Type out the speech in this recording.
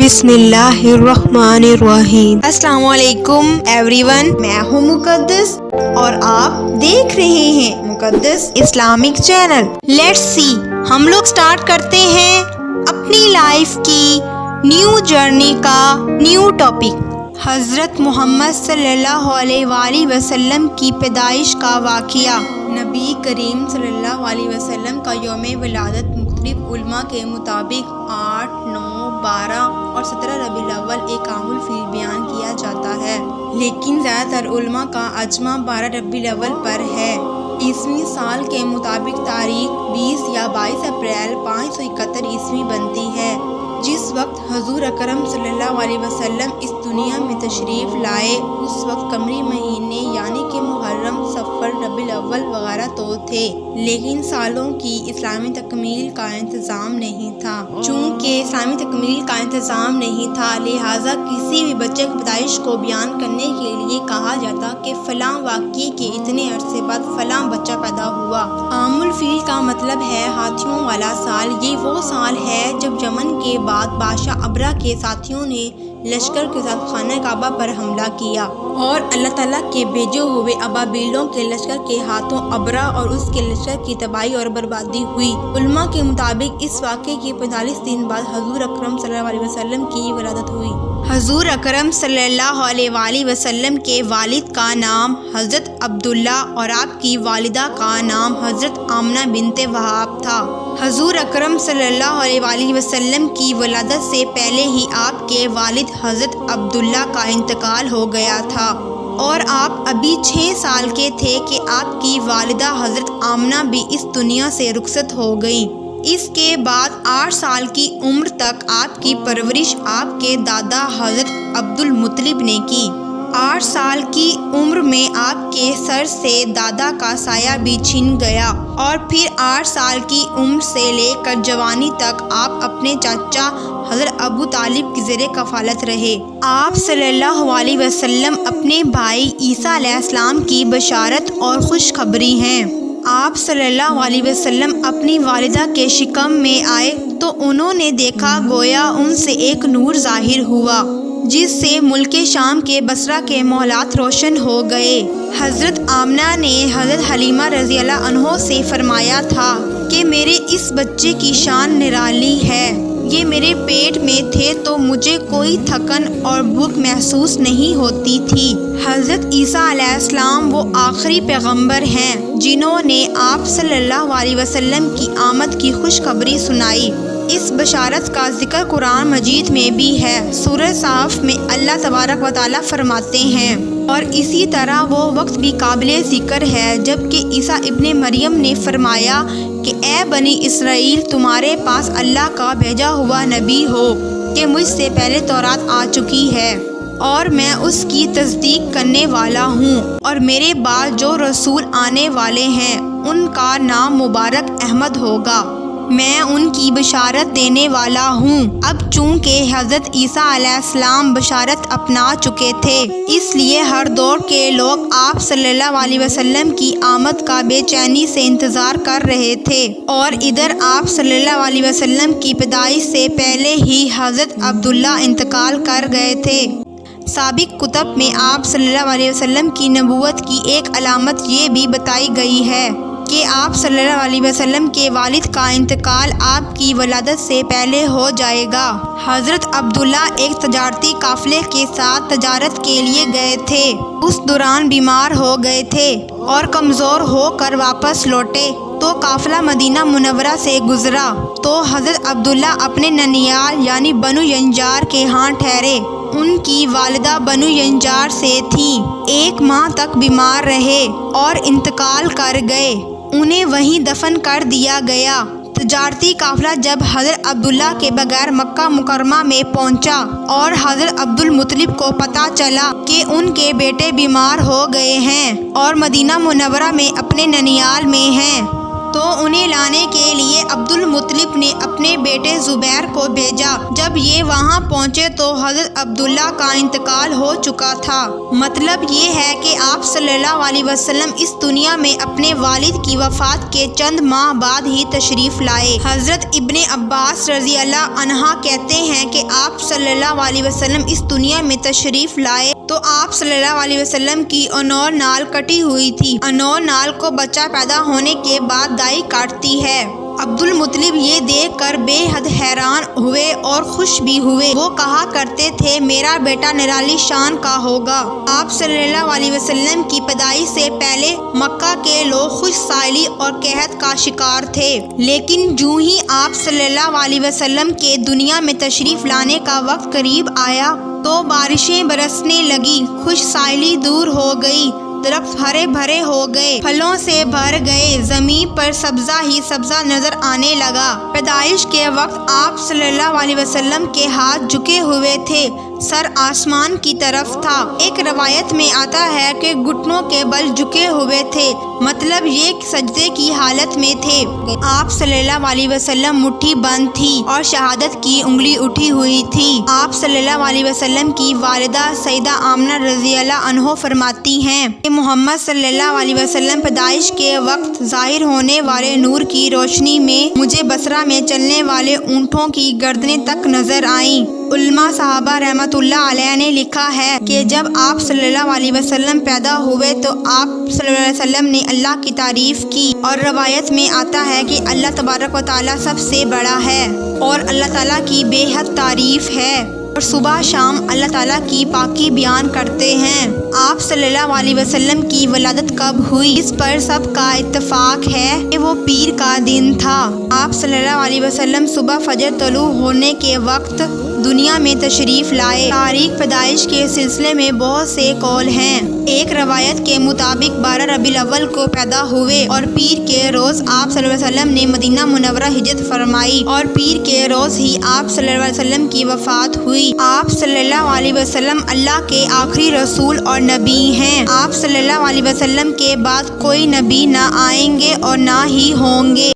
بسم اللہ الرحمن الرحیم۔ السلام علیکم ایوری ون، میں ہوں مقدس اور آپ دیکھ رہے ہیں مقدس اسلامک چینل۔ لیٹس سی، ہم لوگ سٹارٹ کرتے ہیں اپنی لائف کی نیو جرنی کا نیو ٹاپک۔ حضرت محمد صلی اللہ علیہ وآلہ وسلم کی پیدائش کا واقعہ۔ نبی کریم صلی اللہ علیہ وسلم کا یوم ولادت مختلف علماء کے مطابق 8، 9، 12 اور 17 ربیع الاول ایک عام الفیل بیان کیا جاتا ہے، لیکن زیادہ تر علماء کا اجماع 12 ربیع الاول پر ہے۔ عیسوی سال کے مطابق تاریخ 20 یا 22 اپریل 571 عیسوی بنتی ہے، جس وقت حضور اکرم صلی اللہ علیہ وسلم اس دنیا میں تشریف لائے۔ اس وقت قمری مہینے یعنی کہ محرم، صفر، ربیع الاول وغیرہ تو تھے، لیکن سالوں کی اسلامی تکمیل کا انتظام نہیں تھا۔ چونکہ اسلامی تکمیل کا انتظام نہیں تھا، لہٰذا کسی بھی بچے کی پیدائش کو بیان کرنے کے لیے کہا جاتا کہ فلاں واقعے کے اتنے عرصے بعد فلاں بچہ پیدا ہوا۔ عام الفیل کا مطلب ہے ہاتھیوں والا سال۔ یہ وہ سال ہے جب یمن کے بعد بادشاہ ابرہ کے ساتھیوں نے لشکر کے ساتھ خانہ کعبہ پر حملہ کیا اور اللہ تعالیٰ کے بھیجے ہوئے ابابیلوں کے لشکر کے ہاتھوں ابرہ اور اس کے لشکر کی تباہی اور بربادی ہوئی۔ علماء کے مطابق اس واقعے کے 45 دن بعد حضور اکرم صلی اللہ علیہ وسلم کی ولادت ہوئی۔ حضور اکرم صلی اللہ علیہ وآلہ وسلم کے والد کا نام حضرت عبداللہ اور آپ کی والدہ کا نام حضرت آمنہ بنت وہاب تھا۔ حضور اکرم صلی اللہ علیہ وآلہ وسلم کی ولادت سے پہلے ہی آپ کے والد حضرت عبداللہ کا انتقال ہو گیا تھا اور آپ ابھی 6 سال کے تھے کہ آپ کی والدہ حضرت آمنہ بھی اس دنیا سے رخصت ہو گئیں۔ اس کے بعد 8 سال کی عمر تک آپ کی پرورش آپ کے دادا حضرت عبد المطلب نے کی۔ 8 سال کی عمر میں آپ کے سر سے دادا کا سایہ بھی چھن گیا اور پھر 8 سال کی عمر سے لے کر جوانی تک آپ اپنے چاچا حضرت ابو طالب کی زیر کفالت رہے۔ آپ صلی اللہ علیہ وسلم اپنے بھائی عیسیٰ علیہ السلام کی بشارت اور خوشخبری ہیں۔ آپ صلی اللہ علیہ وسلم اپنی والدہ کے شکم میں آئے تو انہوں نے دیکھا گویا ان سے ایک نور ظاہر ہوا، جس سے ملک شام کے بصرہ کے محلات روشن ہو گئے۔ حضرت آمنہ نے حضرت حلیمہ رضی اللہ عنہ سے فرمایا تھا کہ میرے اس بچے کی شان نرالی ہے۔ یہ میرے پیٹ میں تھے تو مجھے کوئی تھکن اور بھوک محسوس نہیں ہوتی تھی۔ حضرت عیسیٰ علیہ السلام وہ آخری پیغمبر ہیں جنہوں نے آپ صلی اللہ علیہ وسلم کی آمد کی خوشخبری سنائی۔ اس بشارت کا ذکر قرآن مجید میں بھی ہے۔ سورہ صاف میں اللہ تبارک و تعالیٰ فرماتے ہیں، اور اسی طرح وہ وقت بھی قابل ذکر ہے جب کہ عیسیٰ ابن مریم نے فرمایا کہ اے بنی اسرائیل، تمہارے پاس اللہ کا بھیجا ہوا نبی ہو کہ مجھ سے پہلے تورات آ چکی ہے اور میں اس کی تصدیق کرنے والا ہوں، اور میرے بعد جو رسول آنے والے ہیں ان کا نام مبارک احمد ہوگا، میں ان کی بشارت دینے والا ہوں۔ اب چونکہ حضرت عیسیٰ علیہ السلام بشارت اپنا چکے تھے، اس لیے ہر دور کے لوگ آپ صلی اللہ علیہ وسلم کی آمد کا بے چینی سے انتظار کر رہے تھے، اور ادھر آپ صلی اللہ علیہ وسلم کی پیدائش سے پہلے ہی حضرت عبداللہ انتقال کر گئے تھے۔ سابق کتب میں آپ صلی اللہ علیہ وسلم کی نبوت کی ایک علامت یہ بھی بتائی گئی ہے کہ آپ صلی اللہ علیہ وسلم کے والد کا انتقال آپ کی ولادت سے پہلے ہو جائے گا۔ حضرت عبداللہ ایک تجارتی قافلے کے ساتھ تجارت کے لیے گئے تھے، اس دوران بیمار ہو گئے تھے اور کمزور ہو کر واپس لوٹے تو قافلہ مدینہ منورہ سے گزرا تو حضرت عبداللہ اپنے ننیال یعنی بنو ینجار کے ہاں ٹھہرے۔ ان کی والدہ بنو ینجار سے تھیں، 1 ماہ تک بیمار رہے اور انتقال کر گئے، انہیں وہیں دفن کر دیا گیا۔ تجارتی قافلہ جب حضرت عبداللہ کے بغیر مکہ مکرمہ میں پہنچا اور حضرت عبد المطلب کو پتہ چلا کہ ان کے بیٹے بیمار ہو گئے ہیں اور مدینہ منورہ میں اپنے ننیال میں ہیں، تو انہیں لانے کے لیے عبد المطلب نے اپنے بیٹے زبیر کو بھیجا۔ جب یہ وہاں پہنچے تو حضرت عبداللہ کا انتقال ہو چکا تھا۔ مطلب یہ ہے کہ آپ صلی اللہ علیہ وسلم اس دنیا میں اپنے والد کی وفات کے چند ماہ بعد ہی تشریف لائے۔ حضرت ابن عباس رضی اللہ عنہ کہتے ہیں کہ آپ صلی اللہ علیہ وسلم اس دنیا میں تشریف لائے تو آپ صلی اللہ علیہ وسلم کی انور نال کٹی ہوئی تھی۔ انور نال کو بچہ پیدا ہونے کے بعد دائی کاٹتی ہے۔ عبد المطلب یہ دیکھ کر بے حد حیران ہوئے اور خوش بھی ہوئے۔ وہ کہا کرتے تھے میرا بیٹا نرالی شان کا ہوگا۔ آپ صلی اللہ علیہ وسلم کی پیدائش سے پہلے مکہ کے لوگ خشک سالی اور قحط کا شکار تھے، لیکن جو ہی آپ صلی اللہ علیہ وسلم کے دنیا میں تشریف لانے کا وقت قریب آیا تو بارشیں برسنے لگی، خشک سالی دور ہو گئی، درخت ہرے بھرے ہو گئے، پھلوں سے بھر گئے، زمین پر سبزہ ہی سبزہ نظر آنے لگا۔ پیدائش کے وقت آپ صلی اللہ علیہ وسلم کے ہاتھ جھکے ہوئے تھے، سر آسمان کی طرف تھا۔ ایک روایت میں آتا ہے کہ گھٹنوں کے بل جھکے ہوئے تھے، مطلب یہ سجدے کی حالت میں تھے۔ آپ صلی اللہ علیہ وسلم مٹھی بند تھی اور شہادت کی انگلی اٹھی ہوئی تھی۔ آپ صلی اللہ علیہ وسلم کی والدہ سیدہ آمنہ رضی اللہ عنہ فرماتی ہیں کہ محمد صلی اللہ علیہ وسلم پیدائش کے وقت ظاہر ہونے والے نور کی روشنی میں مجھے بصرہ میں چلنے والے اونٹوں کی گردنیں تک نظر آئیں۔ علماء صحابہ رحمۃ اللہ علیہ نے لکھا ہے کہ جب آپ صلی اللہ علیہ وسلم پیدا ہوئے تو آپ صلی اللہ علیہ وسلم نے اللہ کی تعریف کی، اور روایت میں آتا ہے کہ اللہ تبارک و تعالیٰ سب سے بڑا ہے اور اللہ تعالیٰ کی بے حد تعریف ہے، اور صبح شام اللہ تعالیٰ کی پاکی بیان کرتے ہیں۔ آپ صلی اللہ علیہ وسلم کی ولادت کب ہوئی اس پر سب کا اتفاق ہے کہ وہ پیر کا دن تھا۔ آپ صلی اللہ علیہ وسلم صبح فجر طلوع ہونے کے وقت دنیا میں تشریف لائے۔ تاریخ پیدائش کے سلسلے میں بہت سے قول ہیں۔ ایک روایت کے مطابق 12 ربیع الاول کو پیدا ہوئے اور پیر کے روز آپ صلی اللہ علیہ وسلم نے مدینہ منورہ ہجرت فرمائی، اور پیر کے روز ہی آپ صلی اللہ علیہ وسلم کی وفات ہوئی۔ آپ صلی اللہ علیہ وسلم اللہ کے آخری رسول اور نبی ہیں۔ آپ صلی اللہ علیہ وسلم کے بعد کوئی نبی نہ آئیں گے اور نہ ہی ہوں گے۔